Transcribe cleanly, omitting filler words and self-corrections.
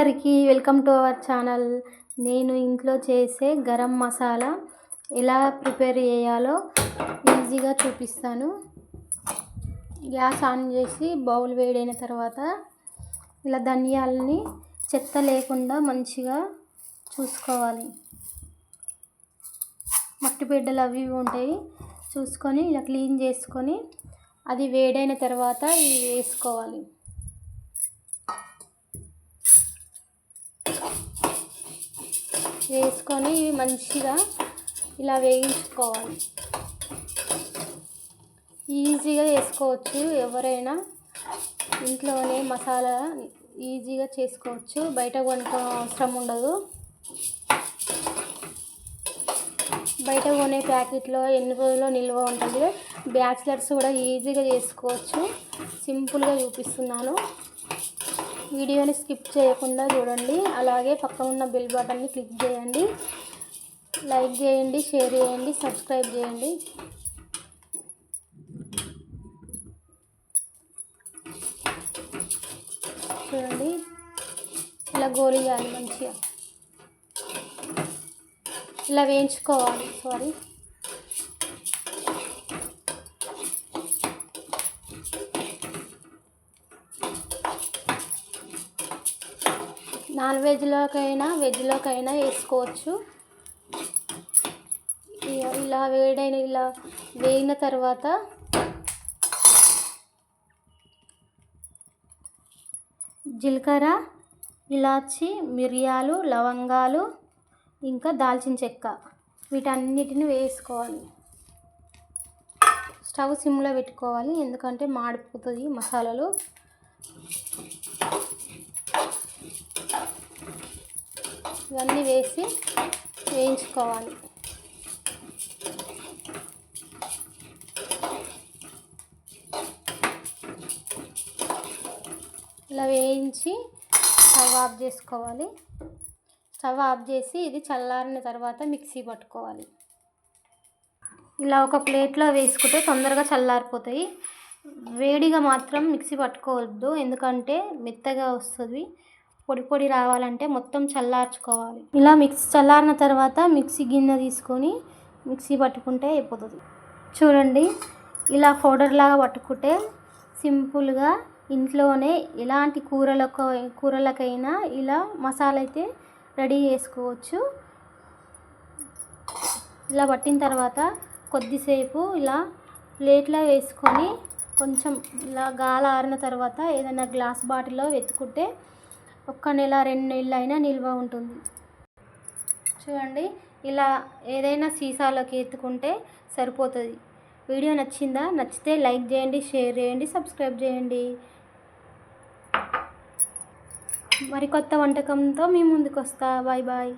అందరికీ welcome to our channel. నేను ఇంట్లో చేసే గరం మసాలా ఎలా ప్రిపేర్ చేయాలో ఈజీగా చూపిస్తాను. గ్యాస్ ఆన్ చేసి బౌల్ వేడైన తర్వాత ఇలా ధనియాలని చెత్త లేకుండా మంచిగా చూసుకోవాలి. మట్టి బిడ్డలు అవి ఇవి ఉంటాయి, చూసుకొని ఇలా క్లీన్ చేసుకొని అది వేడైన తర్వాత ఇవి వేసుకోవాలి. వేసుకొని మంచిగా ఇలా వేయించుకోవాలి. ఈజీగా వేసుకోవచ్చు, ఎవరైనా ఇంట్లోనే మసాలా ఈజీగా చేసుకోవచ్చు, బయట కొనుక్కోవడం అవసరం ఉండదు. బయట కొనే ప్యాకెట్లో ఎన్ని రోజుల్లో నిల్వ ఉంటుంది. బ్యాచిలర్స్ కూడా ఈజీగా చేసుకోవచ్చు. సింపుల్గా చూపిస్తున్నాను, వీడియోని స్కిప్ చేయకుండా చూడండి. అలాగే పక్కన ఉన్న బెల్ బటన్ని క్లిక్ చేయండి, లైక్ చేయండి, షేర్ చేయండి, సబ్స్క్రైబ్ చేయండి. చూడండి, ఇలా గోలియాలి, మంచిగా ఇలా వేయించుకోవాలి. నాన్ వెజ్లోకైనా వెజ్లోకైనా వేసుకోవచ్చు. ఇలా వేగిన తర్వాత జీలకర్ర, ఇలాచి, మిరియాలు, లవంగాలు, ఇంకా దాల్చిన చెక్క వీటన్నిటిని వేసుకోవాలి. స్టవ్ సిమ్లో పెట్టుకోవాలి, ఎందుకంటే మాడిపోతుంది మసాలాలు. ఇవన్నీ వేసి వేయించుకోవాలి. ఇలా వేయించి స్టవ్ ఆఫ్ చేసుకోవాలి. స్టవ్ ఆఫ్ చేసి ఇది చల్లారిన తర్వాత మిక్సీ పట్టుకోవాలి. ఇలా ఒక ప్లేట్లో వేసుకుంటే తొందరగా చల్లారిపోతాయి. వేడిగా మాత్రం మిక్సీ పట్టుకోవద్దు, ఎందుకంటే మెత్తగా వస్తుంది. పొడి పొడి రావాలంటే మొత్తం చల్లార్చుకోవాలి. ఇలా చల్లారిన తర్వాత మిక్సీ గిన్నె తీసుకొని మిక్సీ పట్టుకుంటే అయిపోతుంది. చూడండి, ఇలా పౌడర్ లాగా పట్టుకుంటే సింపుల్గా ఇంట్లోనే ఎలాంటి కూరలకైనా ఇలా మసాలా అయితే రెడీ చేసుకోవచ్చు. ఇలా పట్టిన తర్వాత కొద్దిసేపు ఇలా ప్లేట్లో వేసుకొని కొంచెం ఇలా గాలి ఆరిన తర్వాత ఏదైనా గ్లాస్ బాటిల్లో వెతుకుంటే 1 నెల 2 నెలలు అయినా నిల్వ ఉంటుంది. చూడండి, ఇలా ఏదైనా సీసాలోకి ఎత్తుకుంటే సరిపోతుంది. వీడియో నచ్చిందా? నచ్చితే లైక్ చేయండి, షేర్ చేయండి, సబ్స్క్రైబ్ చేయండి. మరికొత్త వంటకంతో మీ ముందుకు వస్తా. Bye bye.